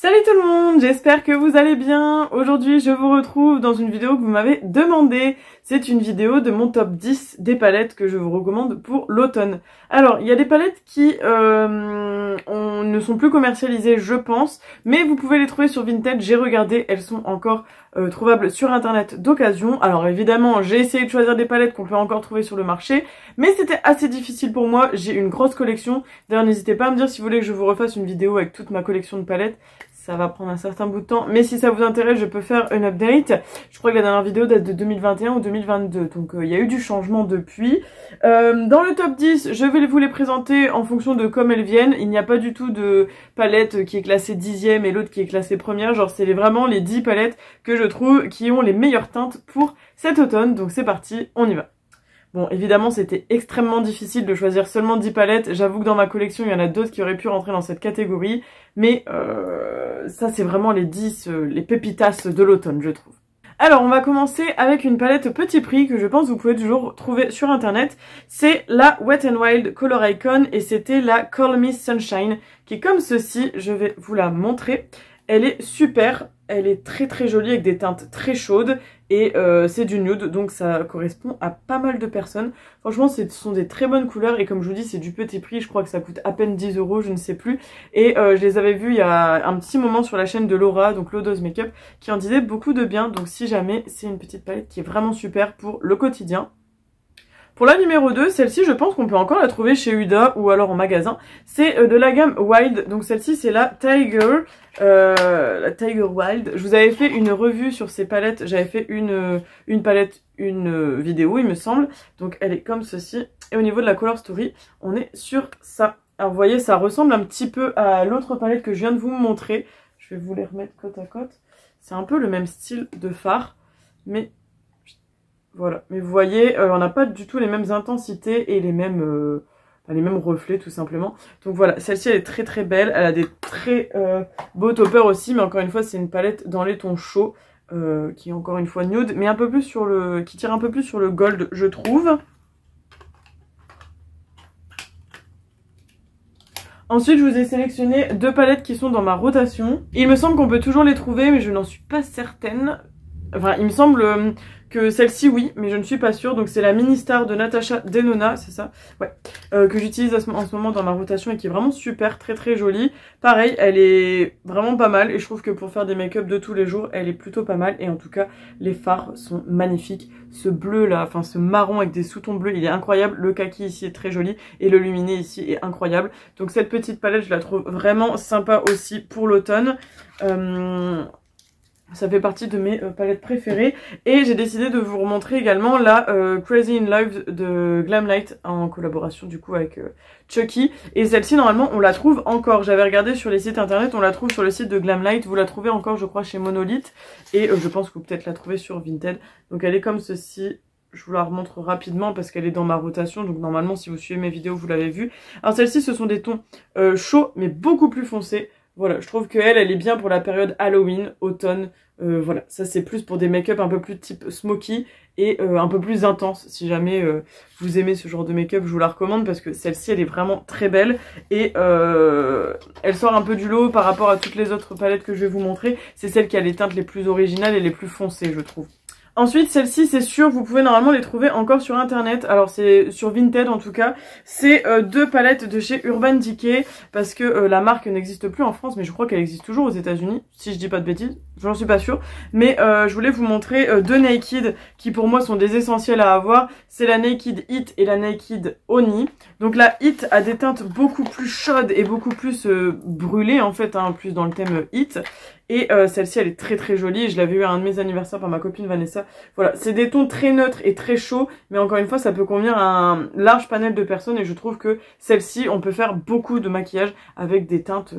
Salut tout le monde, j'espère que vous allez bien. Aujourd'hui je vous retrouve dans une vidéo que vous m'avez demandé. C'est une vidéo de mon top 10 des palettes que je vous recommande pour l'automne. Alors il y a des palettes qui ne sont plus commercialisées je pense, mais vous pouvez les trouver sur Vinted, j'ai regardé, elles sont encore trouvables sur internet d'occasion. Alors évidemment j'ai essayé de choisir des palettes qu'on peut encore trouver sur le marché, mais c'était assez difficile pour moi, j'ai une grosse collection. D'ailleurs n'hésitez pas à me dire si vous voulez que je vous refasse une vidéo avec toute ma collection de palettes. Ça va prendre un certain bout de temps, mais si ça vous intéresse, je peux faire un update. Je crois que la dernière vidéo date de 2021 ou 2022, donc il y a eu du changement depuis. Dans le top 10, je vais vous les présenter en fonction de comme elles viennent. Il n'y a pas du tout de palette qui est classée 10e et l'autre qui est classée première. Genre c'est vraiment les 10 palettes que je trouve qui ont les meilleures teintes pour cet automne. Donc c'est parti, on y va. Bon, évidemment, c'était extrêmement difficile de choisir seulement 10 palettes. J'avoue que dans ma collection, il y en a d'autres qui auraient pu rentrer dans cette catégorie. Mais ça, c'est vraiment les 10, les pépitas de l'automne, je trouve. Alors, on va commencer avec une palette petit prix que je pense vous pouvez toujours trouver sur internet. C'est la Wet n Wild Color Icon et c'était la Call Me Sunshine qui est comme ceci. Je vais vous la montrer. Elle est super, elle est très très jolie avec des teintes très chaudes et c'est du nude donc ça correspond à pas mal de personnes. Franchement ce sont des très bonnes couleurs et comme je vous dis c'est du petit prix, je crois que ça coûte à peine 10 €, je ne sais plus. Et je les avais vus il y a un petit moment sur la chaîne de Laura, donc Lodo's Makeup, qui en disait beaucoup de bien. Donc si jamais c'est une petite palette qui est vraiment super pour le quotidien. Pour la numéro 2, celle-ci je pense qu'on peut encore la trouver chez Huda ou alors en magasin. C'est de la gamme Wild, donc celle-ci c'est la Tiger Wild. Je vous avais fait une revue sur ces palettes, j'avais fait une vidéo il me semble. Donc elle est comme ceci. Et au niveau de la Color Story, on est sur ça. Alors vous voyez ça ressemble un petit peu à l'autre palette que je viens de vous montrer. Je vais vous les remettre côte à côte. C'est un peu le même style de fard, mais... Voilà, mais vous voyez, on n'a pas du tout les mêmes intensités et les mêmes reflets tout simplement. Donc voilà, celle-ci elle est très très belle, elle a des très beaux toppers aussi, mais encore une fois c'est une palette dans les tons chauds, qui est encore une fois nude, mais un peu plus sur qui tire un peu plus sur le gold je trouve. Ensuite, je vous ai sélectionné deux palettes qui sont dans ma rotation. Il me semble qu'on peut toujours les trouver, mais je n'en suis pas certaine. Enfin, il me semble que celle-ci, oui, mais je ne suis pas sûre. Donc, c'est la Mini Star de Natasha Denona, c'est ça? Ouais. Que j'utilise en ce moment dans ma rotation et qui est vraiment super, très très jolie. Pareil, elle est vraiment pas mal. Et je trouve que pour faire des make-up de tous les jours, elle est plutôt pas mal. Et en tout cas, les fards sont magnifiques. Ce bleu là, enfin ce marron avec des sous-tons bleus, il est incroyable. Le kaki ici est très joli. Et le luminé ici est incroyable. Donc, cette petite palette, je la trouve vraiment sympa aussi pour l'automne. Ça fait partie de mes palettes préférées. Et j'ai décidé de vous remontrer également la Crazy in Love de Glamlight en collaboration du coup avec Chucky. Et celle-ci normalement on la trouve encore. J'avais regardé sur les sites internet, on la trouve sur le site de Glamlight. Vous la trouvez encore je crois chez Monolith. Et je pense que vous peut-être la trouver sur Vinted. Donc elle est comme ceci. Je vous la remontre rapidement parce qu'elle est dans ma rotation. Donc normalement si vous suivez mes vidéos vous l'avez vue. Alors celle-ci ce sont des tons chauds mais beaucoup plus foncés. Voilà, je trouve qu'elle est bien pour la période Halloween, automne. Voilà, ça c'est plus pour des make-up un peu plus type smoky et un peu plus intense. Si jamais vous aimez ce genre de make-up, je vous la recommande parce que celle-ci elle est vraiment très belle et elle sort un peu du lot par rapport à toutes les autres palettes que je vais vous montrer. C'est celle qui a les teintes les plus originales et les plus foncées, je trouve. Ensuite, celle-ci, c'est sûr, vous pouvez normalement les trouver encore sur internet. Alors, c'est sur Vinted en tout cas. C'est deux palettes de chez Urban Decay parce que la marque n'existe plus en France, mais je crois qu'elle existe toujours aux États-Unis, si je dis pas de bêtises. J'en suis pas sûre. Mais je voulais vous montrer deux Naked qui pour moi sont des essentiels à avoir. C'est la Naked Heat et la Naked Oni. Donc la Heat a des teintes beaucoup plus chaudes et beaucoup plus brûlées en fait, hein, plus dans le thème Heat. Et celle-ci elle est très très jolie, je l'avais eu à un de mes anniversaires par ma copine Vanessa. Voilà, c'est des tons très neutres et très chauds, mais encore une fois ça peut convenir à un large panel de personnes et je trouve que celle-ci on peut faire beaucoup de maquillage avec des teintes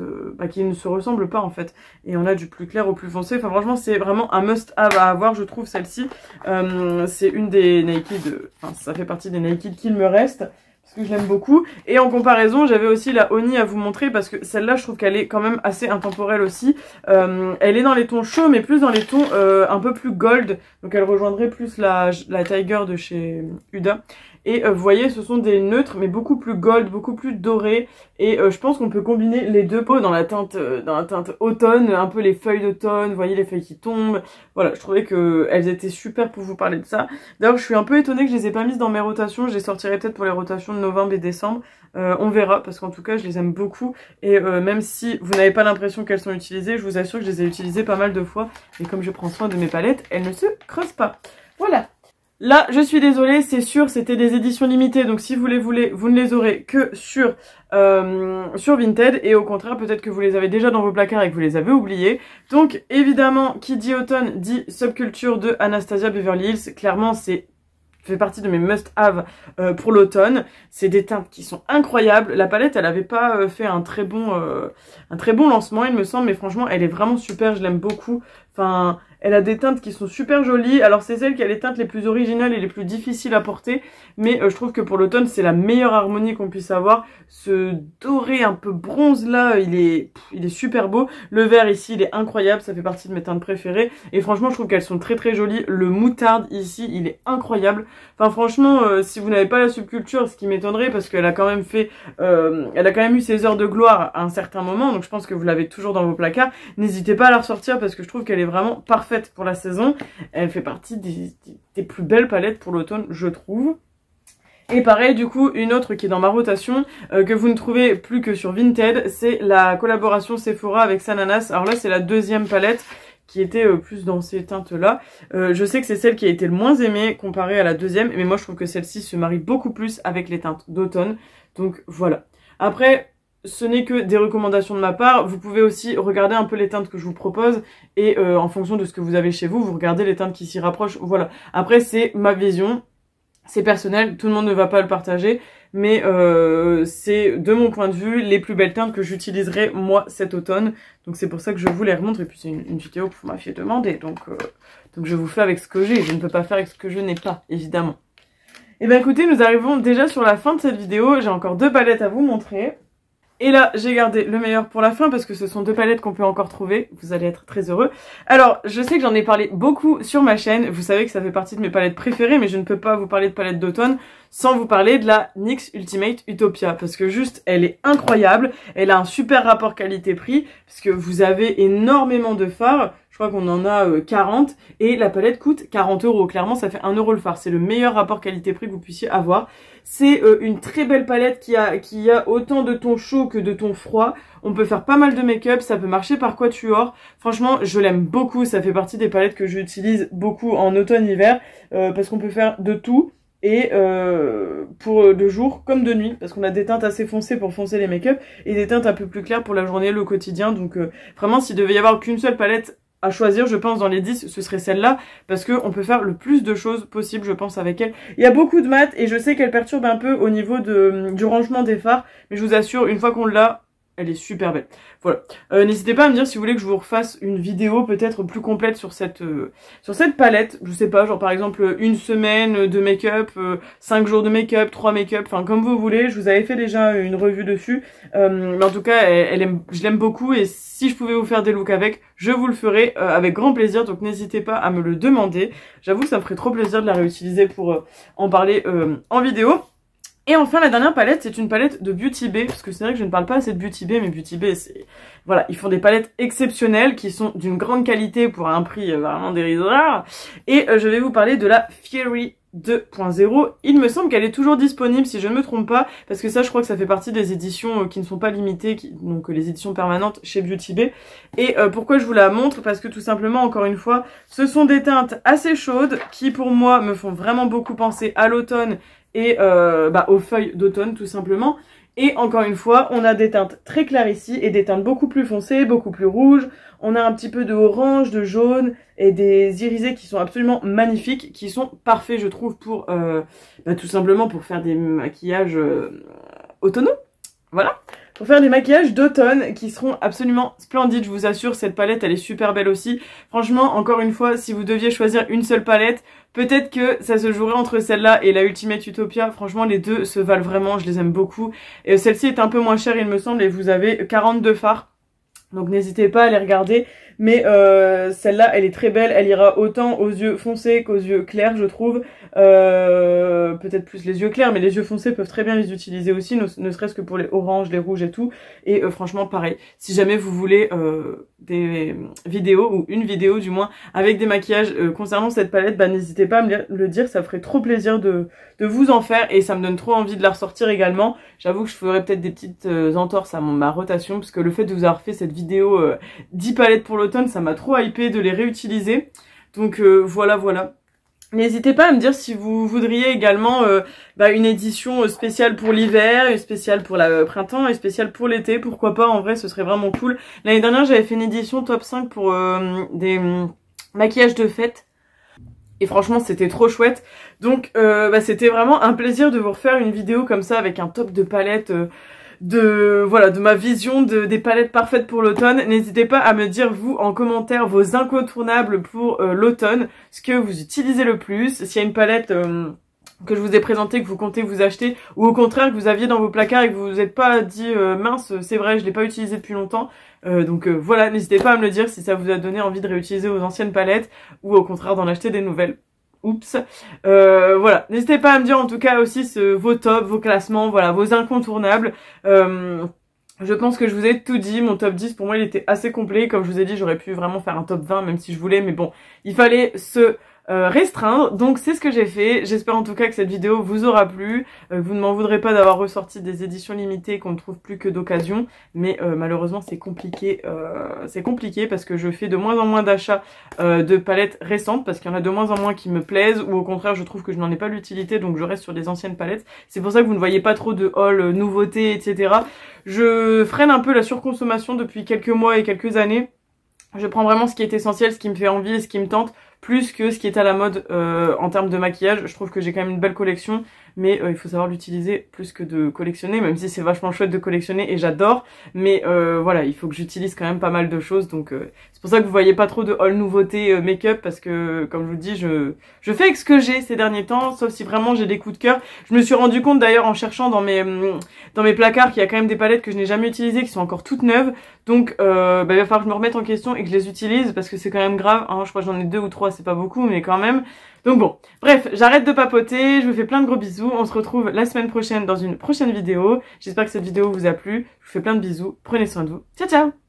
qui ne se ressemblent pas en fait. Et on a du plus clair au plus foncé, enfin franchement c'est vraiment un must have à avoir je trouve celle-ci. C'est une des Naked, enfin ça fait partie des Naked qu'il me reste. Parce que je l'aime beaucoup. Et en comparaison, j'avais aussi la Oni à vous montrer parce que celle-là, je trouve qu'elle est quand même assez intemporelle aussi. Elle est dans les tons chauds, mais plus dans les tons un peu plus gold. Donc elle rejoindrait plus la Tiger de chez Huda. Et vous voyez, ce sont des neutres, mais beaucoup plus gold, beaucoup plus dorés. Et je pense qu'on peut combiner les deux peaux dans la teinte automne, un peu les feuilles d'automne, vous voyez les feuilles qui tombent. Voilà, je trouvais qu'elles étaient super pour vous parler de ça. D'ailleurs, je suis un peu étonnée que je les ai pas mises dans mes rotations. Je les sortirai peut-être pour les rotations de novembre et décembre. On verra, parce qu'en tout cas, je les aime beaucoup. Et même si vous n'avez pas l'impression qu'elles sont utilisées, je vous assure que je les ai utilisées pas mal de fois. Et comme je prends soin de mes palettes, elles ne se creusent pas. Voilà. Là, je suis désolée, c'est sûr, c'était des éditions limitées, donc si vous les voulez, vous ne les aurez que sur Vinted, et au contraire, peut-être que vous les avez déjà dans vos placards et que vous les avez oubliés. Donc, évidemment, qui dit automne, dit Subculture de Anastasia Beverly Hills. Clairement, c'est fait partie de mes must-have pour l'automne. C'est des teintes qui sont incroyables. La palette, elle avait pas fait un très bon lancement, il me semble, mais franchement, elle est vraiment super, je l'aime beaucoup. Enfin, elle a des teintes qui sont super jolies. Alors c'est celle qui a les teintes les plus originales et les plus difficiles à porter. Mais je trouve que pour l'automne, c'est la meilleure harmonie qu'on puisse avoir. Ce doré un peu bronze là, il est super beau. Le vert ici, il est incroyable. Ça fait partie de mes teintes préférées. Et franchement, je trouve qu'elles sont très très jolies. Le moutarde ici, il est incroyable. Enfin franchement, si vous n'avez pas la subculture, ce qui m'étonnerait parce qu'elle a quand même fait... elle a quand même eu ses heures de gloire à un certain moment. Donc je pense que vous l'avez toujours dans vos placards. N'hésitez pas à la ressortir parce que je trouve qu'elle est vraiment parfaite pour la saison. Elle fait partie des plus belles palettes pour l'automne, je trouve. Et pareil, du coup, une autre qui est dans ma rotation, que vous ne trouvez plus que sur Vinted, c'est la collaboration Sephora avec Sananas. Alors là, c'est la deuxième palette qui était plus dans ces teintes-là. Je sais que c'est celle qui a été le moins aimée comparée à la deuxième, mais moi je trouve que celle-ci se marie beaucoup plus avec les teintes d'automne. Donc voilà. Après, ce n'est que des recommandations de ma part. Vous pouvez aussi regarder un peu les teintes que je vous propose et en fonction de ce que vous avez chez vous, vous regardez les teintes qui s'y rapprochent. Voilà. Après, c'est ma vision. C'est personnel. Tout le monde ne va pas le partager. Mais c'est, de mon point de vue, les plus belles teintes que j'utiliserai, moi, cet automne. Donc c'est pour ça que je vous les remontre. Et puis c'est une vidéo que vous m'aviez demandé. Donc je vous fais avec ce que j'ai. Je ne peux pas faire avec ce que je n'ai pas, évidemment. Et bien écoutez, nous arrivons déjà sur la fin de cette vidéo. J'ai encore 2 palettes à vous montrer. Et là, j'ai gardé le meilleur pour la fin parce que ce sont 2 palettes qu'on peut encore trouver. Vous allez être très heureux. Alors, je sais que j'en ai parlé beaucoup sur ma chaîne. Vous savez que ça fait partie de mes palettes préférées, mais je ne peux pas vous parler de palette d'automne sans vous parler de la NYX Ultimate Utopia. Parce que juste, elle est incroyable. Elle a un super rapport qualité-prix parce que vous avez énormément de fards. Je crois qu'on en a 40 et la palette coûte 40 €. Clairement, ça fait 1 € le fard. C'est le meilleur rapport qualité-prix que vous puissiez avoir. C'est une très belle palette qui a autant de tons chauds que de tons froids. On peut faire pas mal de make-up, ça peut marcher par quatuor. Franchement, je l'aime beaucoup. Ça fait partie des palettes que j'utilise beaucoup en automne-hiver parce qu'on peut faire de tout. Et pour de jour comme de nuit, parce qu'on a des teintes assez foncées pour foncer les make-up et des teintes un peu plus claires pour la journée, le quotidien. Donc vraiment, s'il devait y avoir qu'une seule palette à choisir, je pense, dans les 10, ce serait celle-là, parce que on peut faire le plus de choses possible, je pense, avec elle. Il y a beaucoup de mat, et je sais qu'elle perturbe un peu au niveau du rangement des fards, mais je vous assure, une fois qu'on l'a, elle est super belle. Voilà. N'hésitez pas à me dire si vous voulez que je vous refasse une vidéo peut-être plus complète sur cette palette. Je sais pas, genre par exemple 1 semaine de make-up, 5 jours de make-up, 3 make-up, enfin comme vous voulez. Je vous avais fait déjà une revue dessus. Mais en tout cas, je l'aime beaucoup et si je pouvais vous faire des looks avec, je vous le ferai avec grand plaisir. Donc n'hésitez pas à me le demander. J'avoue que ça me ferait trop plaisir de la réutiliser pour en parler en vidéo. Et enfin, la dernière palette, c'est une palette de Beauty Bay, parce que c'est vrai que je ne parle pas assez de Beauty Bay, mais Beauty Bay, c'est... Voilà, ils font des palettes exceptionnelles, qui sont d'une grande qualité pour un prix vraiment dérisoire. Et je vais vous parler de la Fiery 2.0. Il me semble qu'elle est toujours disponible, si je ne me trompe pas, parce que ça, je crois que ça fait partie des éditions qui ne sont pas limitées, donc les éditions permanentes chez Beauty Bay. Et pourquoi je vous la montre? Parce que tout simplement, encore une fois, ce sont des teintes assez chaudes, qui pour moi me font vraiment beaucoup penser à l'automne, et aux feuilles d'automne tout simplement. Et encore une fois, on a des teintes très claires ici et des teintes beaucoup plus foncées, beaucoup plus rouges. On a un petit peu de orange, de jaune et des irisés qui sont absolument magnifiques, qui sont parfaits je trouve pour tout simplement pour faire des maquillages automnaux. Voilà. Pour faire des maquillages d'automne qui seront absolument splendides, je vous assure, cette palette elle est super belle aussi. Franchement, encore une fois, si vous deviez choisir une seule palette, peut-être que ça se jouerait entre celle-là et la Ultimate Utopia. Franchement, les deux se valent vraiment, je les aime beaucoup. Et celle-ci est un peu moins chère il me semble et vous avez 42 fards. Donc n'hésitez pas à les regarder, mais celle-là elle est très belle, elle ira autant aux yeux foncés qu'aux yeux clairs je trouve, peut-être plus les yeux clairs, mais les yeux foncés peuvent très bien les utiliser aussi, ne serait-ce que pour les oranges, les rouges et tout, et franchement pareil, si jamais vous voulez des vidéos, ou une vidéo du moins, avec des maquillages concernant cette palette, bah n'hésitez pas à me le dire, ça ferait trop plaisir de vous en faire, et ça me donne trop envie de la ressortir également. J'avoue que je ferai peut-être des petites entorses à ma rotation, parce que le fait de vous avoir fait cette vidéo 10 palettes pour l'automne, ça m'a trop hypé de les réutiliser. Donc voilà. N'hésitez pas à me dire si vous voudriez également une édition spéciale pour l'hiver, une spéciale pour le printemps et spéciale pour l'été. Pourquoi pas, en vrai ce serait vraiment cool. L'année dernière j'avais fait une édition top 5 pour des maquillages de fête. Et franchement c'était trop chouette. Donc c'était vraiment un plaisir de vous refaire une vidéo comme ça avec un top de palette de ma vision des palettes parfaites pour l'automne. N'hésitez pas à me dire vous en commentaire vos incontournables pour l'automne, ce que vous utilisez le plus, s'il y a une palette que je vous ai présentée que vous comptez vous acheter, ou au contraire que vous aviez dans vos placards et que vous vous êtes pas dit mince c'est vrai je l'ai pas utilisé depuis longtemps. Voilà, n'hésitez pas à me le dire si ça vous a donné envie de réutiliser vos anciennes palettes ou au contraire d'en acheter des nouvelles. Oups. Voilà, n'hésitez pas à me dire en tout cas aussi vos tops, vos classements, voilà, vos incontournables. Je pense que je vous ai tout dit, mon top 10 pour moi il était assez complet, comme je vous ai dit j'aurais pu vraiment faire un top 20 même si je voulais, mais bon, il fallait se restreindre, donc c'est ce que j'ai fait. J'espère en tout cas que cette vidéo vous aura plu, vous ne m'en voudrez pas d'avoir ressorti des éditions limitées qu'on ne trouve plus que d'occasion, mais malheureusement c'est compliqué parce que je fais de moins en moins d'achats de palettes récentes, parce qu'il y en a de moins en moins qui me plaisent, ou au contraire je trouve que je n'en ai pas l'utilité, donc je reste sur des anciennes palettes. C'est pour ça que vous ne voyez pas trop de haul nouveautés, etc. Je freine un peu la surconsommation depuis quelques mois et quelques années. Je prends vraiment ce qui est essentiel, ce qui me fait envie et ce qui me tente, plus que ce qui est à la mode en termes de maquillage. Je trouve que j'ai quand même une belle collection, mais il faut savoir l'utiliser plus que de collectionner, même si c'est vachement chouette de collectionner et j'adore. Mais voilà, il faut que j'utilise quand même pas mal de choses, donc c'est pour ça que vous voyez pas trop de haul nouveautés make-up, parce que comme je vous dis, je fais avec ce que j'ai ces derniers temps, sauf si vraiment j'ai des coups de cœur. Je me suis rendu compte d'ailleurs en cherchant dans mes placards qu'il y a quand même des palettes que je n'ai jamais utilisées, qui sont encore toutes neuves, donc il va falloir que je me remette en question et que je les utilise, parce que c'est quand même grave, hein. Je crois que j'en ai 2 ou 3, c'est pas beaucoup, mais quand même. Donc bon, bref, j'arrête de papoter, je vous fais plein de gros bisous, on se retrouve la semaine prochaine dans une prochaine vidéo. J'espère que cette vidéo vous a plu, je vous fais plein de bisous, prenez soin de vous, ciao ciao.